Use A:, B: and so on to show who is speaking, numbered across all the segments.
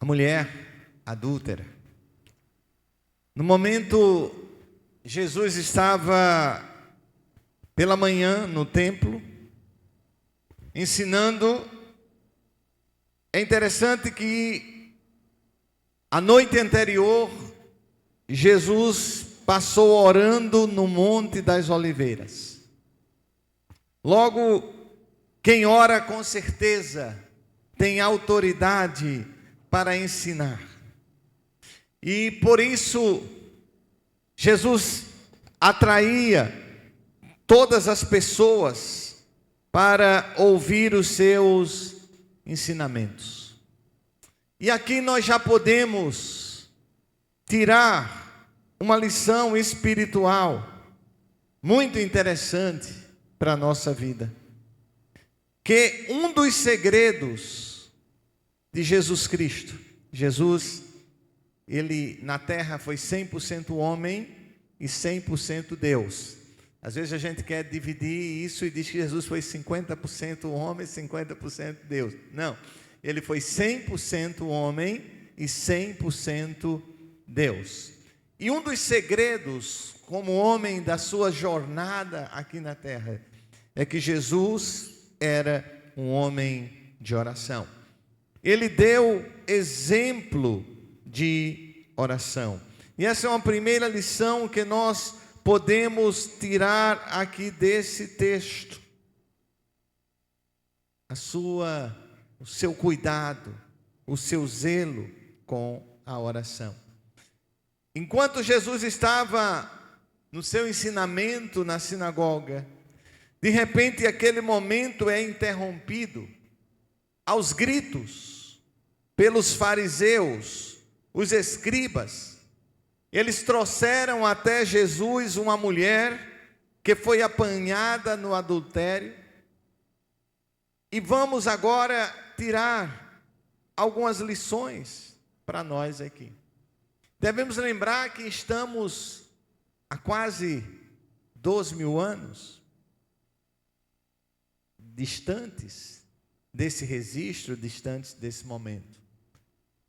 A: mulher adúltera. No momento, Jesus estava pela manhã no templo, ensinando. É interessante que a noite anterior, Jesus passou orando no Monte das Oliveiras. Logo, quem ora com certeza tem autoridade para ensinar. E por isso, Jesus atraía todas as pessoas para ouvir os seus ensinamentos. E aqui nós já podemos tirar uma lição espiritual muito interessante para a nossa vida. Que um dos segredos de Jesus Cristo, Jesus, ele na terra foi 100% homem e 100% Deus. Às vezes a gente quer dividir isso e diz que Jesus foi 50% homem e 50% Deus. Não, ele foi 100% homem e 100% Deus. E um dos segredos, como homem da sua jornada aqui na terra, é que Jesus era um homem de oração. Ele deu exemplo de oração. E essa é uma primeira lição que nós podemos tirar aqui desse texto. O seu cuidado, o seu zelo com a oração. Enquanto Jesus estava no seu ensinamento na sinagoga, de repente aquele momento é interrompido aos gritos pelos fariseus, os escribas. Eles trouxeram até Jesus uma mulher que foi apanhada no adultério. E vamos agora tirar algumas lições para nós aqui. Devemos lembrar que estamos há quase 2.000 anos distantes desse registro, distantes desse momento.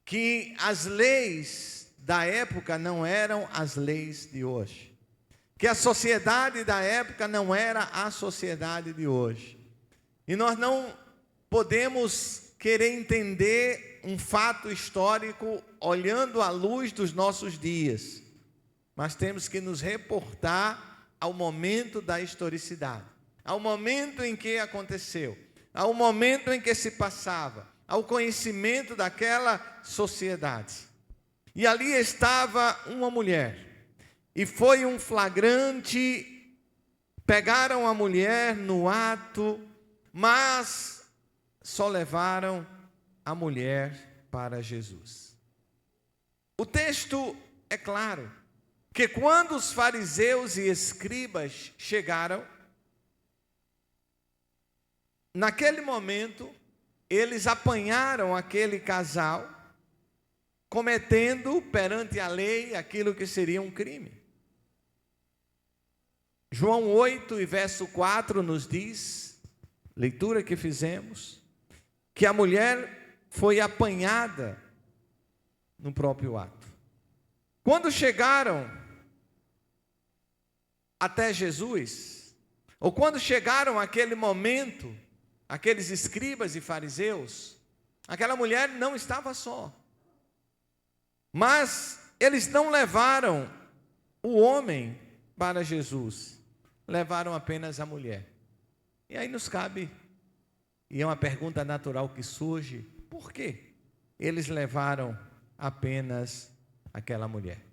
A: Que as leis da época não eram as leis de hoje. Que a sociedade da época não era a sociedade de hoje. E nós não podemos querer entender um fato histórico olhando à luz dos nossos dias. Mas temos que nos reportar ao momento da historicidade. Ao momento em que aconteceu. Ao momento em que se passava. Ao conhecimento daquela sociedade. E ali estava uma mulher, e foi um flagrante, pegaram a mulher no ato, mas só levaram a mulher para Jesus. O texto é claro, que quando os fariseus e escribas chegaram, naquele momento, eles apanharam aquele casal, cometendo perante a lei aquilo que seria um crime. João 8 e verso 4 nos diz, leitura que fizemos, que a mulher foi apanhada no próprio ato. Quando chegaram até Jesus, ou quando chegaram àquele momento, aqueles escribas e fariseus, aquela mulher não estava só. Mas eles não levaram o homem para Jesus, levaram apenas a mulher. E aí nos cabe, e é uma pergunta natural que surge, por que eles levaram apenas aquela mulher?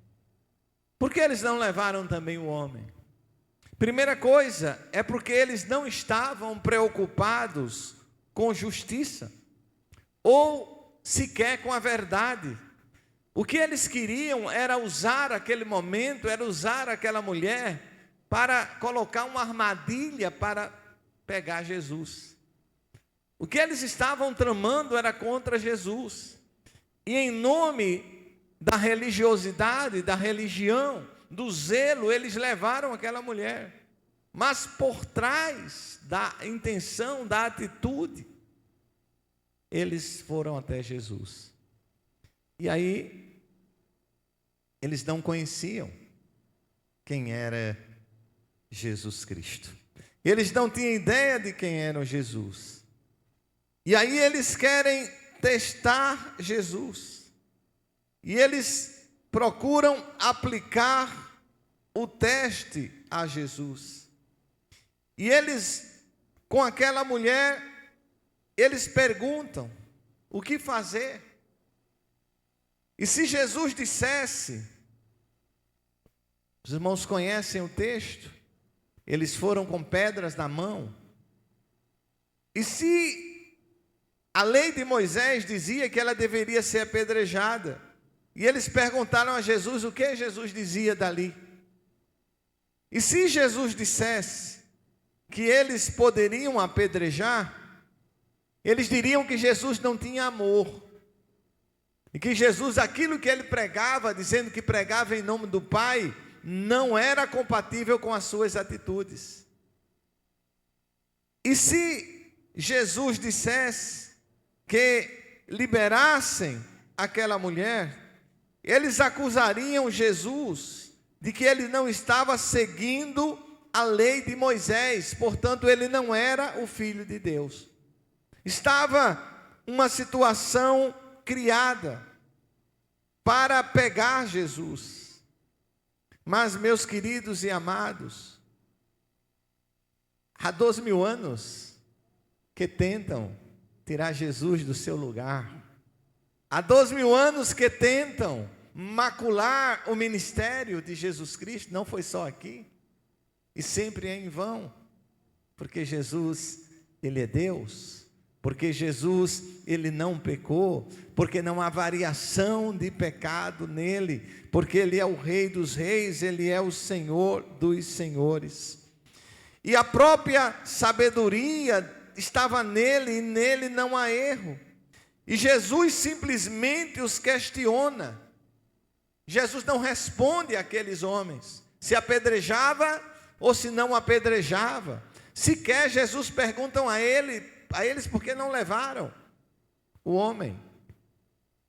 A: Por que eles não levaram também o homem? Primeira coisa, é porque eles não estavam preocupados com justiça, ou sequer com a verdade. O que eles queriam era usar aquele momento, era usar aquela mulher para colocar uma armadilha para pegar Jesus. O que eles estavam tramando era contra Jesus. E em nome da religiosidade, da religião, do zelo, eles levaram aquela mulher. Mas por trás da intenção, da atitude, eles foram até Jesus. E aí, eles não conheciam quem era Jesus Cristo. Eles não tinham ideia de quem era Jesus. E aí eles querem testar Jesus. E eles procuram aplicar o teste a Jesus. E eles, com aquela mulher, eles perguntam: o que fazer? E se Jesus dissesse, os irmãos conhecem o texto, eles foram com pedras na mão. E se a lei de Moisés dizia que ela deveria ser apedrejada, e eles perguntaram a Jesus o que Jesus dizia dali. E se Jesus dissesse que eles poderiam apedrejar, eles diriam que Jesus não tinha amor. E que Jesus, aquilo que ele pregava, dizendo que pregava em nome do Pai, não era compatível com as suas atitudes. E se Jesus dissesse que liberassem aquela mulher, eles acusariam Jesus de que ele não estava seguindo a lei de Moisés, portanto ele não era o Filho de Deus. Estava uma situação criada para pegar Jesus. Mas, meus queridos e amados, há 2000 anos que tentam tirar Jesus do seu lugar. Há 2000 anos que tentam macular o ministério de Jesus Cristo. Não foi só aqui. E sempre é em vão. Porque Jesus, Ele é Deus. Porque Jesus, Ele não pecou. Porque não há variação de pecado nele. Porque Ele é o Rei dos Reis, Ele é o Senhor dos Senhores. E a própria sabedoria estava nele, e nele não há erro. E Jesus simplesmente os questiona. Jesus não responde àqueles homens, se apedrejava ou se não apedrejava. Sequer Jesus perguntam a eles por que não levaram o homem.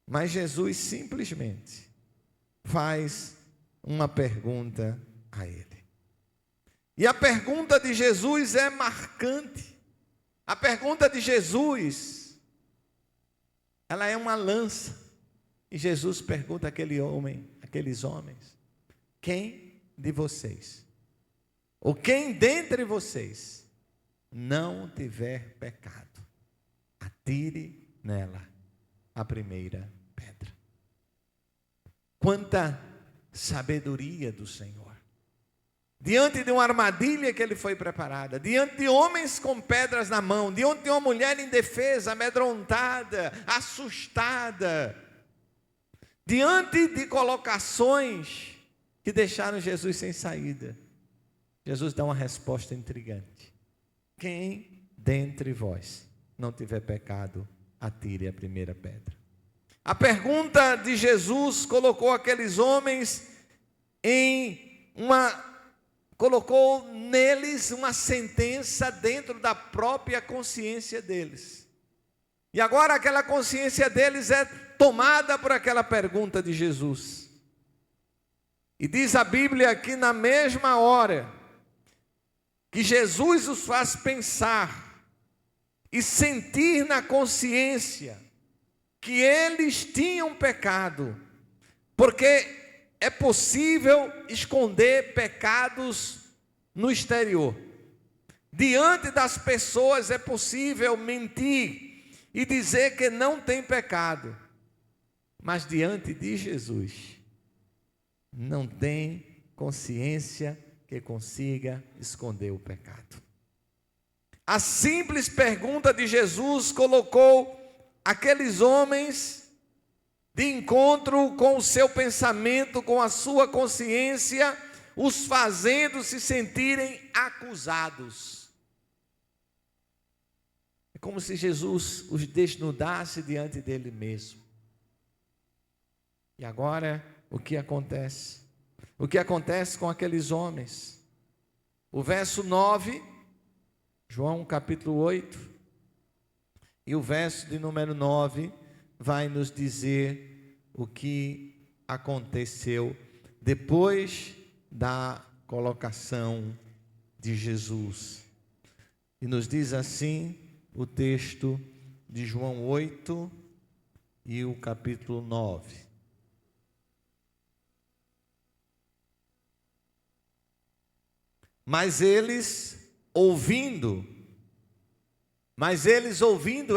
A: Mas Jesus simplesmente faz uma pergunta a ele. E a pergunta de Jesus é marcante. A pergunta de Jesus, ela é uma lança. E Jesus pergunta àqueles homens: quem de vocês, ou quem dentre vocês, não tiver pecado, atire nela a primeira pedra. Quanta sabedoria do Senhor! Diante de uma armadilha que ele foi preparada, diante de homens com pedras na mão, diante de uma mulher indefesa, amedrontada, assustada, diante de colocações que deixaram Jesus sem saída, Jesus dá uma resposta intrigante: quem dentre vós não tiver pecado, atire a primeira pedra. A pergunta de Jesus colocou aqueles homens colocou neles uma sentença dentro da própria consciência deles. E agora aquela consciência deles é tomada por aquela pergunta de Jesus. E diz a Bíblia que na mesma hora que Jesus os faz pensar e sentir na consciência que eles tinham pecado, porque é possível esconder pecados no exterior. Diante das pessoas é possível mentir e dizer que não tem pecado. Mas diante de Jesus, não tem consciência que consiga esconder o pecado. A simples pergunta de Jesus colocou aqueles homens de encontro com o seu pensamento, com a sua consciência, os fazendo se sentirem acusados. É como se Jesus os desnudasse diante dele mesmo. E agora, o que acontece? O que acontece com aqueles homens? O verso 9, João capítulo 8, e o verso de número 9, vai nos dizer o que aconteceu depois da colocação de Jesus. E nos diz assim o texto de João 8 e o capítulo 9. Mas eles ouvindo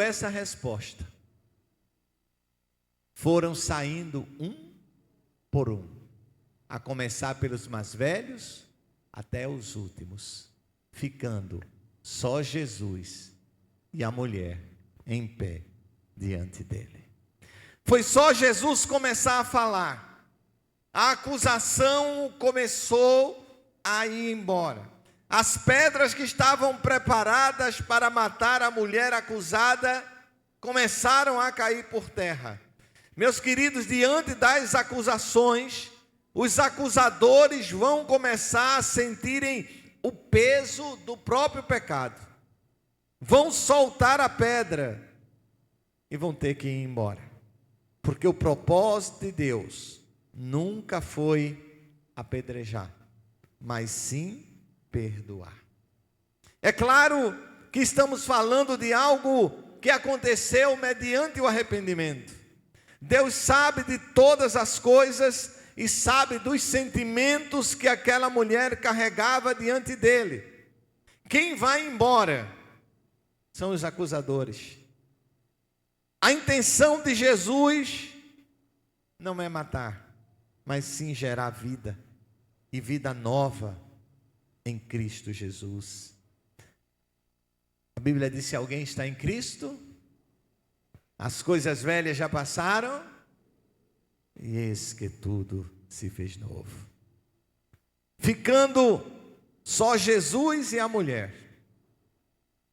A: essa resposta, foram saindo um por um, a começar pelos mais velhos até os últimos, ficando só Jesus e a mulher em pé diante dele. Foi só Jesus começar a falar, a acusação começou a ir embora. As pedras que estavam preparadas para matar a mulher acusada começaram a cair por terra. Meus queridos, diante das acusações, os acusadores vão começar a sentirem o peso do próprio pecado. Vão soltar a pedra e vão ter que ir embora. Porque o propósito de Deus nunca foi apedrejar, mas sim perdoar. É claro que estamos falando de algo que aconteceu mediante o arrependimento. Deus sabe de todas as coisas e sabe dos sentimentos que aquela mulher carregava diante dele. Quem vai embora são os acusadores. A intenção de Jesus não é matar, mas sim gerar vida, e vida nova em Cristo Jesus. A Bíblia diz: se alguém está em Cristo, as coisas velhas já passaram, e eis que tudo se fez novo. Ficando só Jesus e a mulher.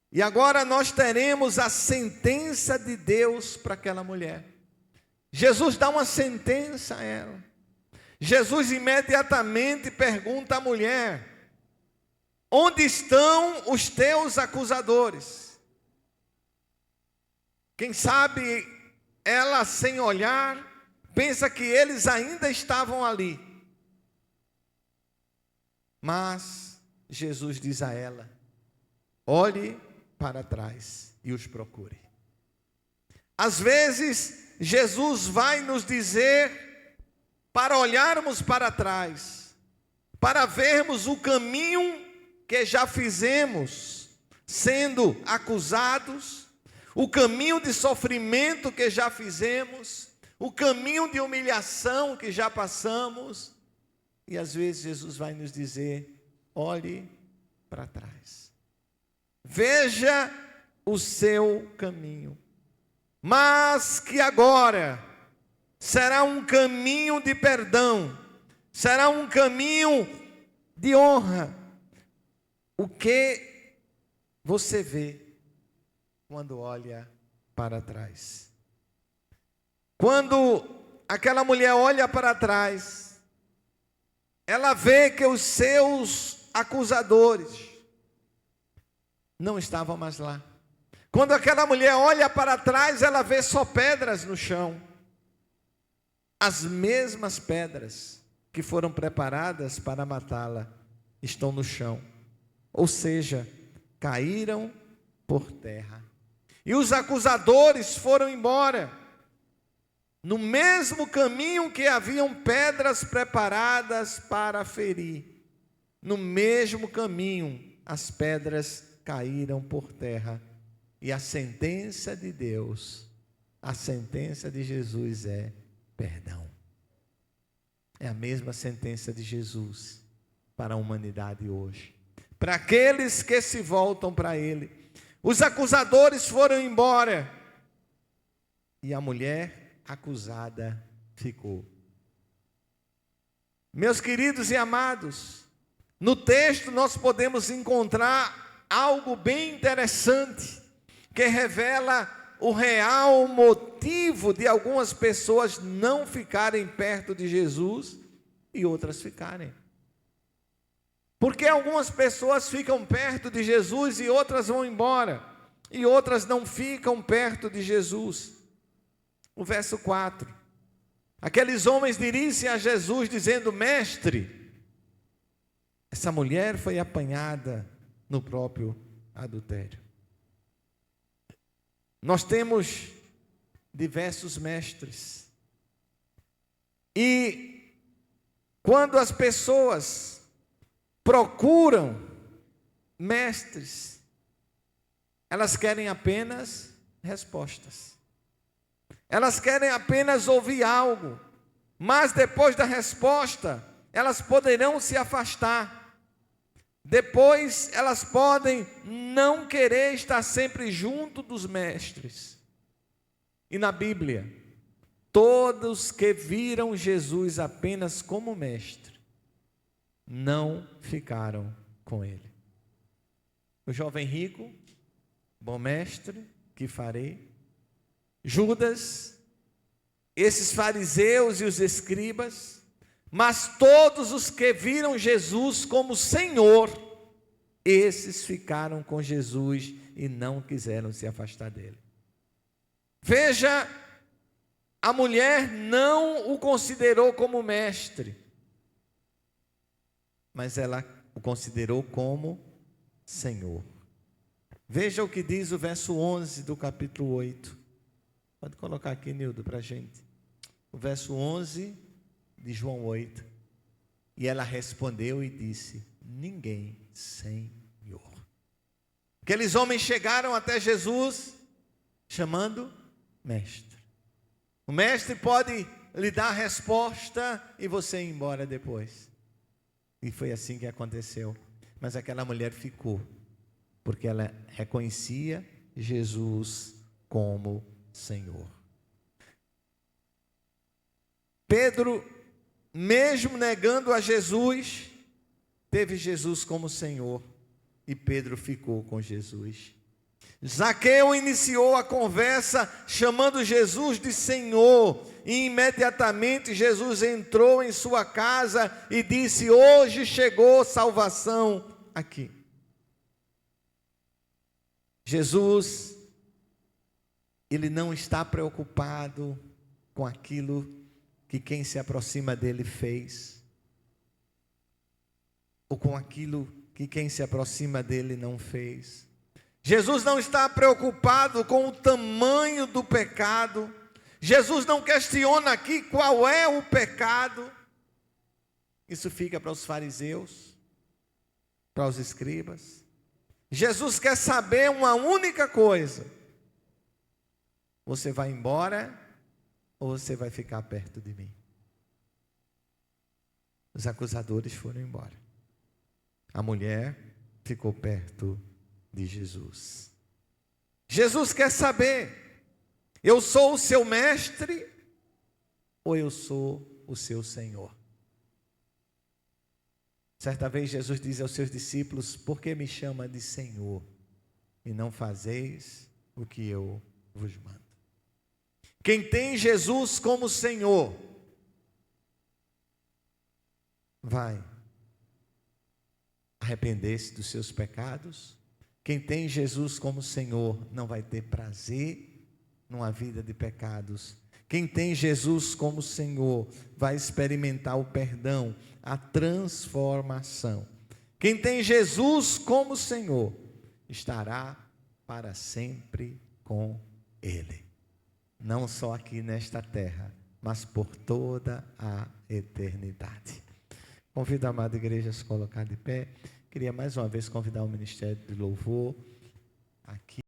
A: E agora nós teremos a sentença de Deus para aquela mulher. Jesus dá uma sentença a ela. Jesus imediatamente pergunta à mulher: onde estão os teus acusadores? Quem sabe ela, sem olhar, pensa que eles ainda estavam ali. Mas Jesus diz a ela: olhe para trás e os procure. Às vezes, Jesus vai nos dizer para olharmos para trás, para vermos o caminho que já fizemos, sendo acusados, o caminho de sofrimento que já fizemos, o caminho de humilhação que já passamos. E às vezes Jesus vai nos dizer: olhe para trás, veja o seu caminho, mas que agora será um caminho de perdão, será um caminho de honra. O que você vê quando olha para trás? Quando aquela mulher olha para trás, ela vê que os seus acusadores não estavam mais lá. Quando aquela mulher olha para trás, ela vê só pedras no chão. As mesmas pedras que foram preparadas para matá-la estão no chão. Ou seja, caíram por terra. E os acusadores foram embora, no mesmo caminho que haviam pedras preparadas para ferir. No mesmo caminho, as pedras caíram por terra. E a sentença de Deus, a sentença de Jesus é perdão. É a mesma sentença de Jesus para a humanidade hoje. Para aqueles que se voltam para Ele. Os acusadores foram embora e a mulher acusada ficou. Meus queridos e amados, no texto nós podemos encontrar algo bem interessante, que revela o real motivo de algumas pessoas não ficarem perto de Jesus e outras ficarem. Porque algumas pessoas ficam perto de Jesus e outras vão embora, e outras não ficam perto de Jesus. O verso 4 Aqueles homens dirigem a Jesus dizendo: mestre, essa mulher foi apanhada no próprio adultério. Nós temos diversos mestres. E quando as pessoas procuram mestres, elas querem apenas respostas. Elas querem apenas ouvir algo, mas depois da resposta, elas poderão se afastar. Depois, elas podem não querer estar sempre junto dos mestres. E na Bíblia, todos que viram Jesus apenas como mestre, não ficaram com ele. O jovem rico, bom mestre, que farei? Judas, esses fariseus e os escribas, mas todos os que viram Jesus como Senhor, esses ficaram com Jesus e não quiseram se afastar dele. Veja, a mulher não o considerou como mestre, mas ela o considerou como Senhor. Veja o que diz o verso 11 do capítulo 8. Pode colocar aqui, Nildo, para a gente. O verso 11 de João 8. E ela respondeu e disse: ninguém, Senhor. Aqueles homens chegaram até Jesus, chamando mestre. O mestre pode lhe dar a resposta e você ir embora depois. E foi assim que aconteceu. Mas aquela mulher ficou, porque ela reconhecia Jesus como Senhor. Pedro, mesmo negando a Jesus, teve Jesus como Senhor, e Pedro ficou com Jesus. Zaqueu iniciou a conversa chamando Jesus de Senhor, e imediatamente Jesus entrou em sua casa e disse: hoje chegou salvação aqui. Jesus, ele não está preocupado com aquilo que quem se aproxima dele fez, ou com aquilo que quem se aproxima dele não fez. Jesus não está preocupado com o tamanho do pecado. Jesus não questiona aqui qual é o pecado. Isso fica para os fariseus, para os escribas. Jesus quer saber uma única coisa: você vai embora ou você vai ficar perto de mim? Os acusadores foram embora. A mulher ficou perto de Jesus. Jesus quer saber: eu sou o seu mestre ou eu sou o seu Senhor? Certa vez Jesus diz aos seus discípulos: por que me chama de Senhor e não fazeis o que eu vos mando? Quem tem Jesus como Senhor vai arrepender-se dos seus pecados. Quem tem Jesus como Senhor não vai ter prazer numa vida de pecados. Quem tem Jesus como Senhor vai experimentar o perdão, a transformação. Quem tem Jesus como Senhor estará para sempre com Ele. Não só aqui nesta terra, mas por toda a eternidade. Convido a amada igreja a se colocar de pé. Queria mais uma vez convidar o Ministério de Louvor aqui.